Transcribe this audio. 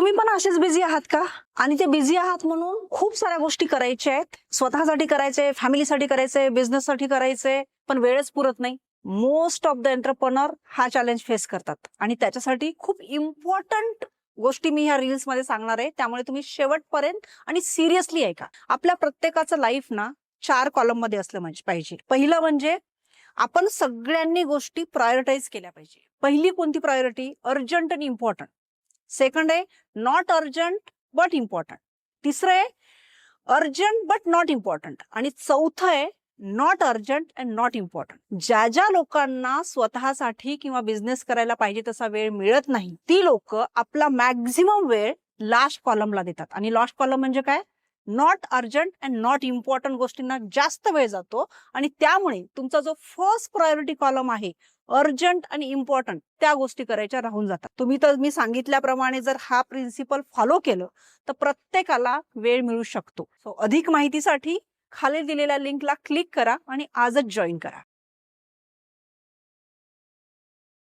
तुम्ही पण असेच बिझी आहात का? आणि ते बिझी आहात म्हणून खूप साऱ्या गोष्टी करायच्या आहेत. स्वतःसाठी करायचे, फॅमिलीसाठी करायचे, बिझनेससाठी करायचे, पण वेळच पुरत नाही. मोस्ट ऑफ द एंटरप्रेन्योर हा चॅलेंज फेस करतात आणि त्याच्यासाठी खूप इम्पॉर्टंट गोष्टी मी ह्या रील्स मध्ये सांगणार आहे. त्यामुळे तुम्ही शेवटपर्यंत आणि सिरियसली ऐका. आपल्या प्रत्येकाचं लाईफ ना 4 कॉलम मध्ये असलं म्हणजे पाहिजे. पहिलं म्हणजे आपण सगळ्यांनी गोष्टी प्रायोरिटाईज केल्या पाहिजे. पहिली कोणती प्रायोरिटी? अर्जंट आणि इम्पॉर्टंट. सेकंड आहे नॉट अर्जंट बट इम्पॉर्टंट. तिसरं आहे अर्जंट बट नॉट इम्पॉर्टंट. आणि चौथं आहे not urgent and not important. ज्या ज्या लोकांना स्वतःसाठी किंवा बिझनेस करायला पाहिजे तसा वेळ मिळत नाही, ती लोक आपला मॅक्झिमम वेळ लास्ट कॉलमला देतात. आणि लास्ट कॉलम म्हणजे काय? Not urgent and not important गोष्टींना जास्त वेळ जातो. आणि त्यामुळे तुमचा जो फर्स्ट प्रायोरिटी कॉलम आहे अर्जंट आणि इम्पॉर्टंट, त्या गोष्टी करायच्या राहून जातात. तुम्ही तर मी सांगितल्याप्रमाणे जर हा प्रिन्सिपल फॉलो केलं तर प्रत्येकाला वेळ मिळू शकतो. सो अधिक माहितीसाठी खाली दिलेल्या लिंकला क्लिक करा आणि आजच जॉईन करा.